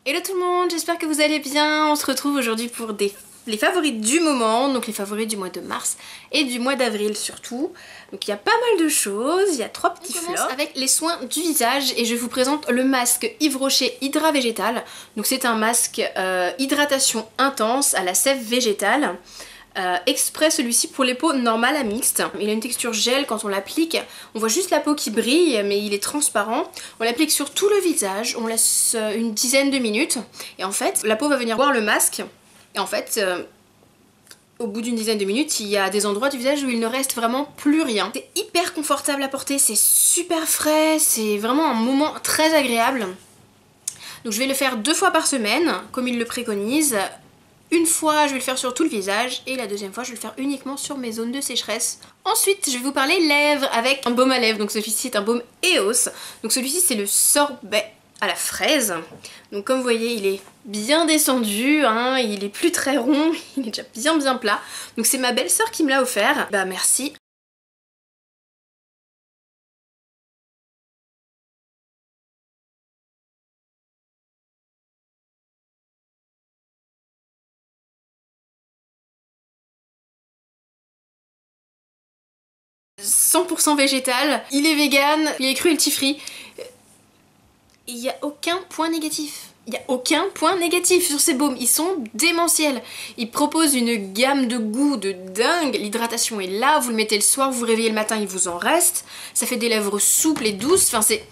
Hello tout le monde, j'espère que vous allez bien. On se retrouve aujourd'hui pour les favoris du moment, donc les favoris du mois de mars et du mois d'avril surtout. Donc il y a pas mal de choses, il y a 3 petits flops. On commence avec les soins du visage et je vous présente le masque Yves Rocher Hydra Végétal. Donc c'est un masque hydratation intense à la sève végétale. Exprès celui-ci pour les peaux normales à mixtes. Il a une texture gel quand on l'applique. On voit juste la peau qui brille mais il est transparent. On l'applique sur tout le visage, on laisse une dizaine de minutes et en fait la peau va venir voir le masque et en fait au bout d'une dizaine de minutes il y a des endroits du visage où il ne reste vraiment plus rien. C'est hyper confortable à porter, c'est super frais, c'est vraiment un moment très agréable. Donc je vais le faire 2 fois par semaine comme il le préconise. Une fois, je vais le faire sur tout le visage et la deuxième fois, je vais le faire uniquement sur mes zones de sécheresse. Ensuite, je vais vous parler lèvres avec un baume à lèvres. Donc celui-ci est un baume EOS. Donc celui-ci, c'est le sorbet à la fraise. Donc comme vous voyez, il est bien descendu, hein, il est plus très rond, il est déjà bien plat. Donc c'est ma belle-sœur qui me l'a offert. Bah merci. 100% végétal, il est vegan, il est cruelty-free. Il n'y a aucun point négatif. Il n'y a aucun point négatif sur ces baumes, ils sont démentiels. Ils proposent une gamme de goûts de dingue, l'hydratation est là, vous le mettez le soir, vous vous réveillez le matin, il vous en reste. Ça fait des lèvres souples et douces, enfin c'est...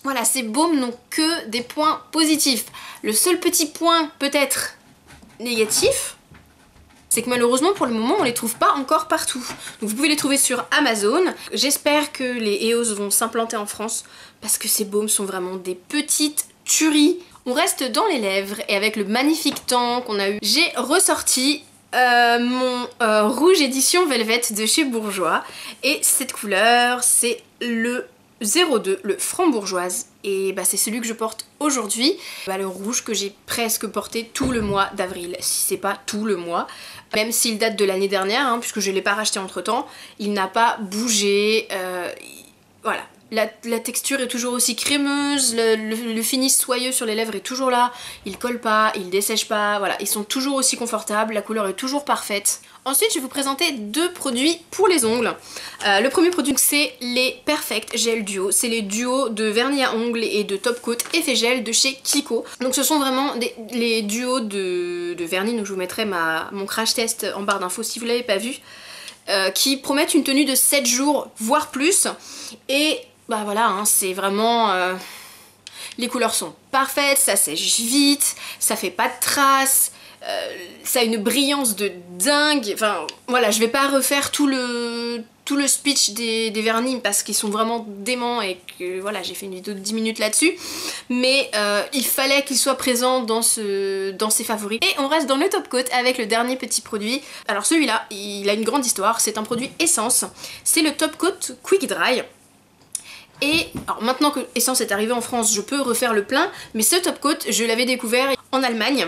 Voilà, ces baumes n'ont que des points positifs. Le seul petit point peut-être négatif, c'est que malheureusement pour le moment on les trouve pas encore partout. Donc vous pouvez les trouver sur Amazon. J'espère que les EOS vont s'implanter en France parce que ces baumes sont vraiment des petites tueries. On reste dans les lèvres et avec le magnifique temps qu'on a eu, j'ai ressorti mon rouge édition Velvet de chez Bourjois. Et cette couleur c'est le 02, le frambourgeoise, et bah c'est celui que je porte aujourd'hui. Bah, le rouge que j'ai presque porté tout le mois d'avril, si c'est pas tout le mois. Même s'il date de l'année dernière, hein, puisque je l'ai pas racheté entre temps, il n'a pas bougé, voilà. La texture est toujours aussi crémeuse, le finish soyeux sur les lèvres est toujours là, il colle pas, il dessèche pas, voilà, ils sont toujours aussi confortables, la couleur est toujours parfaite. Ensuite, je vais vous présenter 2 produits pour les ongles. Le premier produit, c'est les Perfect Gel Duo. C'est les duos de vernis à ongles et de top coat effet gel de chez Kiko. Donc ce sont vraiment les duos de vernis, donc je vous mettrai mon crash test en barre d'infos si vous l'avez pas vu. Qui promettent une tenue de 7 jours, voire plus. Et bah voilà, hein, c'est vraiment... les couleurs sont parfaites, ça sèche vite, ça fait pas de traces, ça a une brillance de dingue. Enfin voilà, je vais pas refaire tout le speech des vernis parce qu'ils sont vraiment déments et que voilà, j'ai fait une vidéo de 10 minutes là-dessus. Mais il fallait qu'ils soient présents dans ces favoris. Et on reste dans le top coat avec le dernier petit produit. Alors celui-là, il a une grande histoire, c'est un produit Essence. C'est le top coat Quick Dry. Et alors maintenant que Essence est arrivé en France, je peux refaire le plein, mais ce top coat, je l'avais découvert en Allemagne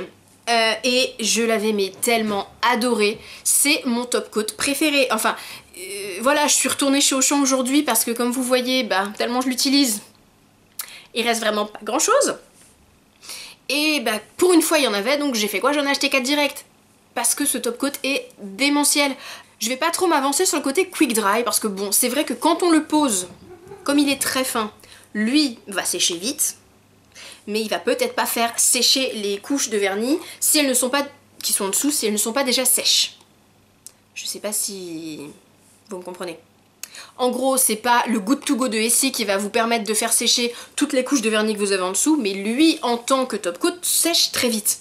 et je l'avais mais tellement adoré. C'est mon top coat préféré. Enfin, voilà, je suis retournée chez Auchan aujourd'hui parce que comme vous voyez, bah, tellement je l'utilise, il reste vraiment pas grand chose. Et bah, pour une fois il y en avait, donc j'ai fait quoi? J'en ai acheté 4 direct. Parce que ce top coat est démentiel. Je vais pas trop m'avancer sur le côté quick dry parce que bon, c'est vrai que quand on le pose... Comme il est très fin, lui va sécher vite, mais il va peut-être pas faire sécher les couches de vernis si elles ne sont pas, qui sont en dessous, si elles ne sont pas déjà sèches. Je sais pas si vous me comprenez. En gros, c'est pas le Good To Go de Essie qui va vous permettre de faire sécher toutes les couches de vernis que vous avez en dessous, mais lui, en tant que top coat, sèche très vite.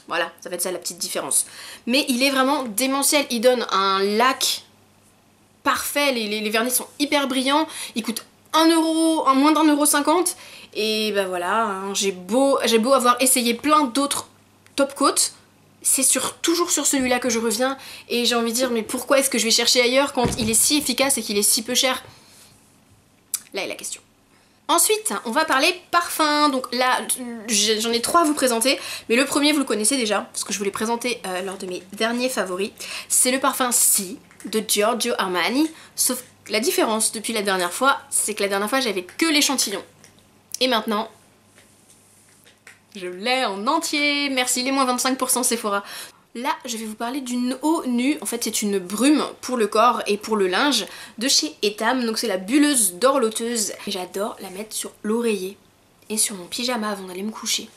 Voilà, ça va être ça la petite différence. Mais il est vraiment démentiel, il donne un lac... parfait, les vernis sont hyper brillants, ils coûtent 1 euro, moins d'1,50 €, et bah voilà, hein, j'ai beau avoir essayé plein d'autres top coats, c'est toujours sur celui-là que je reviens, et j'ai envie de dire mais pourquoi est-ce que je vais chercher ailleurs quand il est si efficace et qu'il est si peu cher? Là est la question. Ensuite, on va parler parfum. Donc là, j'en ai 3 à vous présenter, mais le premier vous le connaissez déjà, parce que je vous l'ai présenté lors de mes derniers favoris. C'est le parfum Si de Giorgio Armani, sauf que la différence depuis la dernière fois, c'est que la dernière fois j'avais que l'échantillon. Et maintenant, Je l'ai en entier. Merci les moins 25% Sephora. Là, je vais vous parler d'une eau nue. En fait, c'est une brume pour le corps et pour le linge de chez Etam. Donc c'est la bulleuse dorloteuse. J'adore la mettre sur l'oreiller et sur mon pyjama avant d'aller me coucher.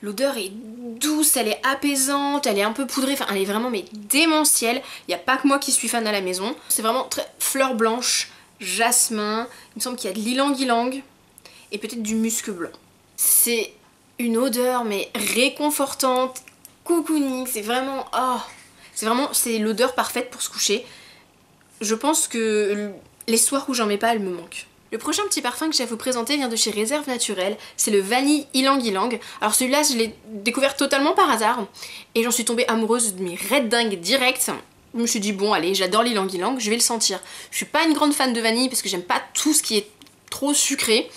L'odeur est douce, elle est apaisante, elle est un peu poudrée, enfin elle est vraiment mais démentielle. Il n'y a pas que moi qui suis fan à la maison. C'est vraiment très fleur blanche, jasmin, il me semble qu'il y a de l'ylang-ylang et peut-être du musc blanc. C'est une odeur mais réconfortante, cocooning, c'est vraiment... Oh, c'est l'odeur parfaite pour se coucher. Je pense que les soirs où j'en mets pas, elle me manque. Le prochain petit parfum que j'ai à vous présenter vient de chez Réserve Naturelle, c'est le Vanille Ylang-Ylang. Alors celui-là, je l'ai découvert totalement par hasard et j'en suis tombée amoureuse de mes raids dingues direct. Je me suis dit bon allez, j'adore l'ylang-ylang, je vais le sentir. Je suis pas une grande fan de vanille parce que j'aime pas tout ce qui est trop sucré,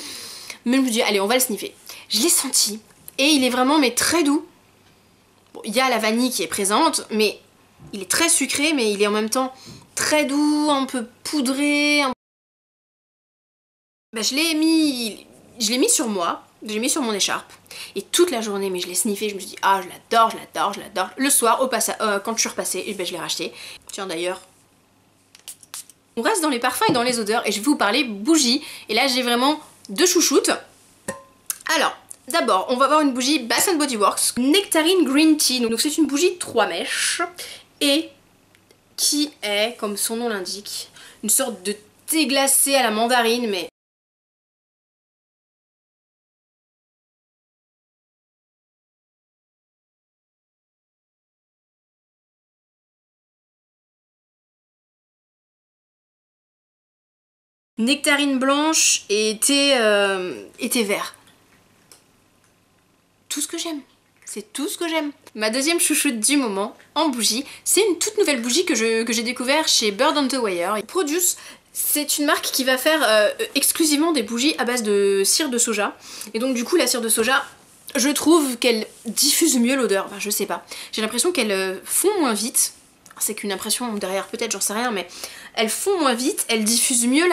mais je me dis allez on va le sniffer. Je l'ai senti et il est vraiment mais très doux. Bon, il y a la vanille qui est présente, mais il est très sucré, mais il est en même temps très doux, un peu poudré. Bah, je l'ai mis sur moi, je l'ai mis sur mon écharpe et toute la journée mais je l'ai sniffé, je me suis dit ah je l'adore, je l'adore, je l'adore. Le soir quand je suis repassée, et ben, je l'ai racheté. Tiens d'ailleurs. On reste dans les parfums et dans les odeurs et je vais vous parler bougie et là j'ai vraiment deux chouchoutes. Alors d'abord on va avoir une bougie Bath Body Works Nectarine Green Tea, donc c'est une bougie 3 mèches et qui est comme son nom l'indique une sorte de thé glacé à la mandarine mais nectarine blanche et thé vert. Tout ce que j'aime. C'est tout ce que j'aime. Ma deuxième chouchoute du moment en bougie, c'est une toute nouvelle bougie que j'ai découvert chez Bird on the Wire. Produce, c'est une marque qui va faire exclusivement des bougies à base de cire de soja. Et donc du coup la cire de soja, je trouve qu'elle diffuse mieux l'odeur. Enfin je sais pas. J'ai l'impression qu'elle fond moins vite. C'est qu'une impression derrière peut-être, j'en sais rien, mais elles font moins vite, elles diffusent mieux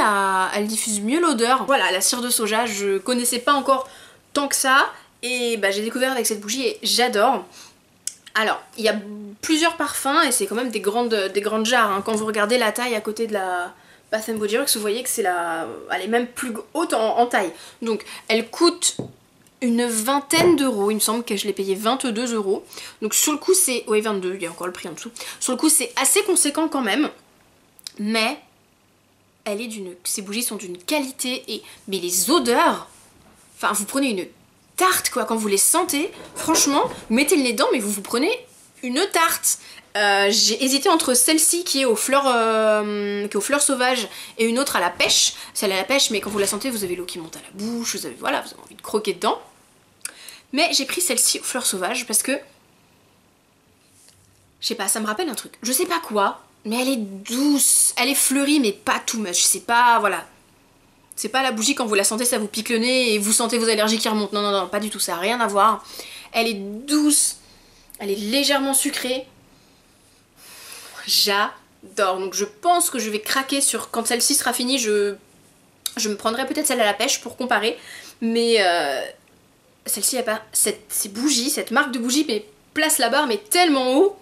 l'odeur. Voilà, la cire de soja, je connaissais pas encore tant que ça, et bah, j'ai découvert avec cette bougie et j'adore. Alors, il y a plusieurs parfums et c'est quand même des grandes jarres, hein. Quand vous regardez la taille à côté de la Bath Body Works, vous voyez que elle est même plus haute en taille. Donc, elle coûte une vingtaine d'euros, il me semble que je l'ai payé 22 euros. Donc sur le coup c'est... Oui 22, il y a encore le prix en dessous. Sur le coup c'est assez conséquent quand même. Mais ces bougies sont d'une qualité et... Mais les odeurs... Enfin vous prenez une tarte quoi, quand vous les sentez, franchement, vous mettez le nez dedans mais vous prenez une tarte. J'ai hésité entre celle-ci qui est aux fleurs sauvages et une autre à la pêche. Celle à la pêche, mais quand vous la sentez, vous avez l'eau qui monte à la bouche, vous avez envie de croquer dedans. Mais j'ai pris celle-ci aux fleurs sauvages parce que, je sais pas, ça me rappelle un truc. Je sais pas quoi, mais elle est douce, elle est fleurie, mais pas too much. C'est pas, voilà. C'est pas la bougie, quand vous la sentez, ça vous pique le nez et vous sentez vos allergies qui remontent. Non, non, non, pas du tout, ça a rien à voir. Elle est douce, elle est légèrement sucrée. J'adore. Donc je pense que je vais craquer sur... Quand celle-ci sera finie, je me prendrai peut-être celle à la pêche pour comparer. Mais celle-ci, ces bougies, cette marque de bougies, mais place la barre mais tellement haut.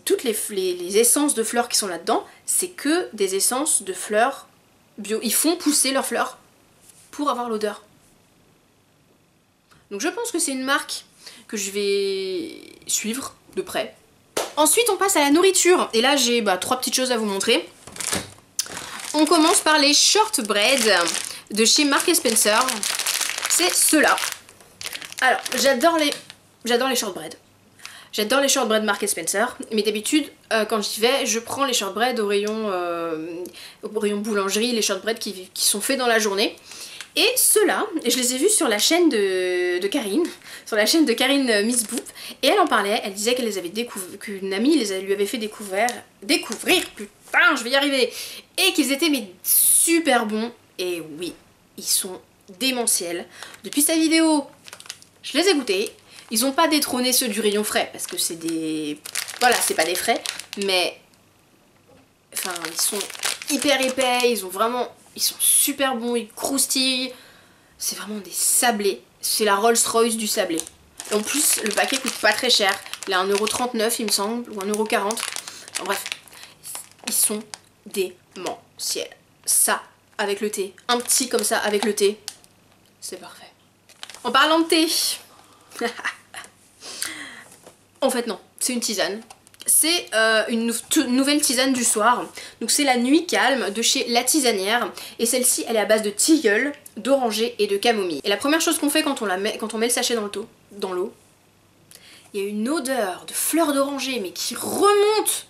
Toutes les essences de fleurs qui sont là-dedans, c'est que des essences de fleurs bio. Ils font pousser leurs fleurs pour avoir l'odeur. Donc je pense que c'est une marque que je vais suivre de près. Ensuite on passe à la nourriture et là j'ai 3 petites choses à vous montrer. On commence par les shortbread de chez Marks & Spencer. C'est ceux-là. Alors j'adore les shortbread. J'adore les shortbread Marks & Spencer, mais d'habitude quand j'y vais je prends les shortbread au rayon boulangerie, les shortbread qui sont faits dans la journée. Et ceux-là, je les ai vus sur la chaîne de Karine, sur la chaîne de Karine Miss Boop, et elle en parlait, elle disait qu'elle les avait découverts, qu'une amie lui avait fait découvrir, putain je vais y arriver, et qu'ils étaient mais super bons, et oui, ils sont démentiels. Depuis sa vidéo, je les ai goûtés, ils ont pas détrôné ceux du rayon frais, parce que c'est des... Voilà, c'est pas des frais, mais... Enfin, ils sont hyper épais, ils ont vraiment... Ils sont super bons, ils croustillent. C'est vraiment des sablés. C'est la Rolls-Royce du sablé. Et en plus, le paquet coûte pas très cher. Il est à 1,39 € il me semble, ou 1,40 €. En bref, ils sont démentiels. Ça, avec le thé. Un petit comme ça, avec le thé. C'est parfait. En parlant de thé... en fait non, c'est une tisane. C'est une nouvelle tisane du soir. Donc c'est la nuit calme de chez La Tisanière. Et celle-ci, elle est à base de tilleul, d'oranger et de camomille. Et la première chose qu'on fait quand on met le sachet dans l'eau, il y a une odeur de fleurs d'oranger mais qui remonte.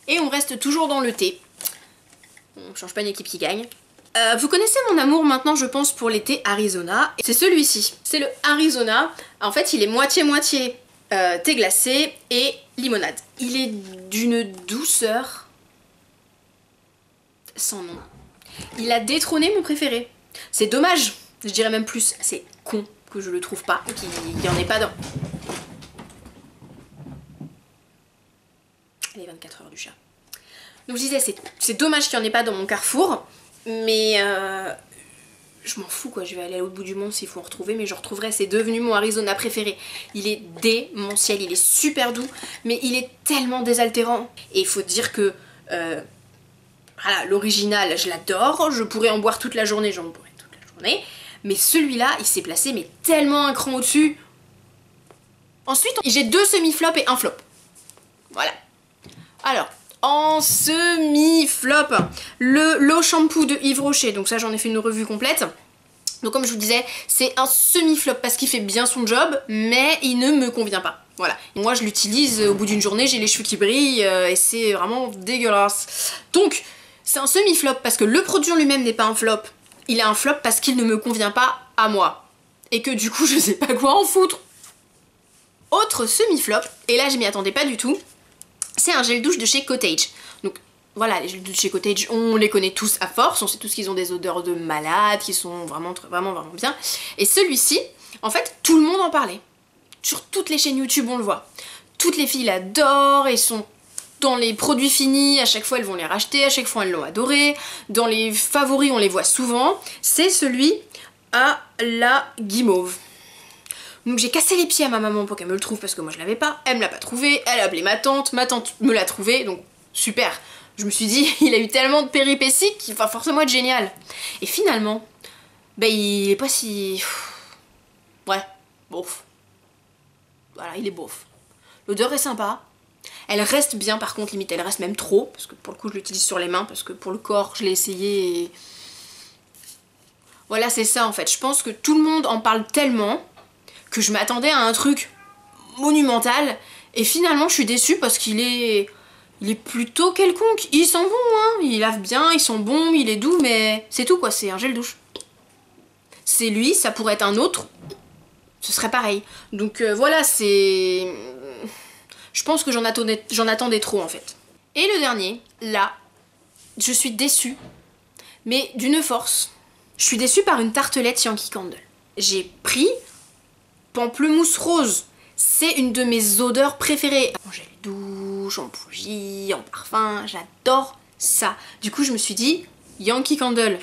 Et on reste toujours dans le thé. On change pas une équipe qui gagne. Vous connaissez mon amour maintenant, je pense, pour les thés Arizona. C'est celui-ci. C'est le Arizona. En fait, il est moitié-moitié thé glacé et limonade. Il est d'une douceur sans nom. Il a détrôné mon préféré. C'est dommage, je dirais même plus. C'est con que je le trouve pas, qu'il n'y en ait pas dans... Les 24 heures du chat. Donc je disais, c'est dommage qu'il n'y en ait pas dans mon carrefour, mais je m'en fous quoi, je vais aller à l'autre bout du monde s'il faut en retrouver, mais je retrouverai, c'est devenu mon Arizona préféré. Il est démentiel, il est super doux, mais il est tellement désaltérant. Et il faut dire que, voilà, l'original, je l'adore, je pourrais en boire toute la journée, j'en boirais toute la journée, mais celui-là, il s'est placé mais tellement un cran au-dessus. Ensuite, j'ai 2 semi-flops et un flop. Voilà. Alors, en semi-flop, l'eau shampoo de Yves Rocher. Donc ça, j'en ai fait une revue complète. Donc comme je vous disais, c'est un semi-flop parce qu'il fait bien son job, mais il ne me convient pas. Voilà. Et moi, je l'utilise au bout d'une journée, j'ai les cheveux qui brillent et c'est vraiment dégueulasse. Donc, c'est un semi-flop parce que le produit en lui-même n'est pas un flop. Il est un flop parce qu'il ne me convient pas à moi. Et que du coup, je sais pas quoi en foutre. Autre semi-flop, et là, je m'y attendais pas du tout. C'est un gel douche de chez Cottage. Donc voilà, les gels douche de chez Cottage, on les connaît tous à force, on sait tous qu'ils ont des odeurs de malade, qui sont vraiment bien. Et celui-ci, en fait, tout le monde en parlait. Sur toutes les chaînes YouTube, on le voit. Toutes les filles l'adorent, ils sont dans les produits finis, à chaque fois elles vont les racheter, à chaque fois elles l'ont adoré. Dans les favoris, on les voit souvent. C'est celui à la guimauve. Donc j'ai cassé les pieds à ma maman pour qu'elle me le trouve parce que moi je l'avais pas, elle me l'a pas trouvé, elle a appelé ma tante me l'a trouvé, donc super. Je me suis dit, il a eu tellement de péripéties qu'il va forcément être génial. Et finalement, ben il est pas si... Ouais, bof. Voilà, il est bof. L'odeur est sympa, elle reste bien par contre, limite elle reste même trop, parce que pour le coup je l'utilise sur les mains, parce que pour le corps je l'ai essayé et... Voilà, c'est ça en fait, je pense que tout le monde en parle tellement... que je m'attendais à un truc monumental et finalement je suis déçue parce qu'il est plutôt quelconque. Il sent bon, hein, il lave bien, il sent bon, il est doux, mais c'est tout quoi, c'est un gel douche. C'est lui, ça pourrait être un autre, ce serait pareil. Donc voilà, c'est... Je pense que j'en attendais trop en fait. Et le dernier, là, je suis déçue, mais d'une force. Je suis déçue par une tartelette Yankee Candle. J'ai pris pamplemousse rose, c'est une de mes odeurs préférées. En gel douche, en bougie, en parfum, j'adore ça. Du coup je me suis dit, Yankee Candle,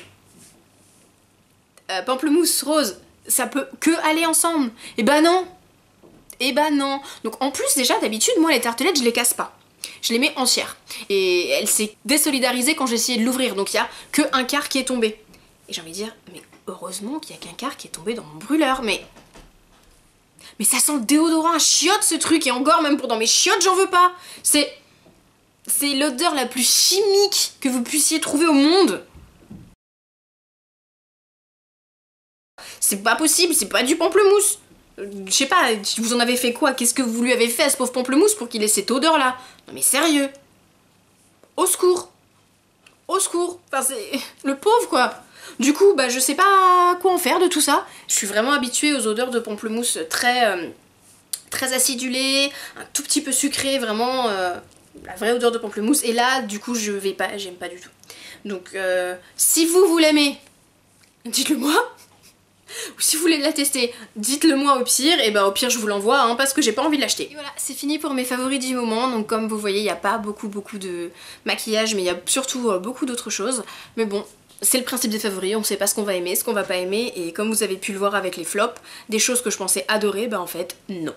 pamplemousse rose, ça peut que aller ensemble. Et bah non. Et bah non. Donc en plus déjà d'habitude, moi les tartelettes je les casse pas. Je les mets entières. Et elle s'est désolidarisée quand j'ai essayé de l'ouvrir, donc il y a que un quart qui est tombé. Et j'ai envie de dire, mais heureusement qu'il y a qu'un quart qui est tombé dans mon brûleur, mais ça sent le déodorant à chiottes ce truc, et encore même pour dans mes chiottes j'en veux pas. C'est l'odeur la plus chimique que vous puissiez trouver au monde. C'est pas possible, c'est pas du pamplemousse. Je sais pas, vous en avez fait quoi? Qu'est-ce que vous lui avez fait à ce pauvre pamplemousse pour qu'il ait cette odeur là? Non mais sérieux. Au secours. Au secours. Enfin c'est... Le pauvre quoi. Du coup, bah je sais pas quoi en faire de tout ça. Je suis vraiment habituée aux odeurs de pamplemousse très acidulées, un tout petit peu sucré, vraiment la vraie odeur de pamplemousse. Et là, du coup, j'aime pas du tout. Donc si vous l'aimez, dites-le moi. Ou si vous voulez la tester, dites-le moi au pire, et bah au pire je vous l'envoie hein, parce que j'ai pas envie de l'acheter. Et voilà, c'est fini pour mes favoris du moment, donc comme vous voyez il n'y a pas beaucoup de maquillage, mais il y a surtout beaucoup d'autres choses. Mais bon, c'est le principe des favoris, on sait pas ce qu'on va aimer, ce qu'on va pas aimer, et comme vous avez pu le voir avec les flops, des choses que je pensais adorer, bah en fait non.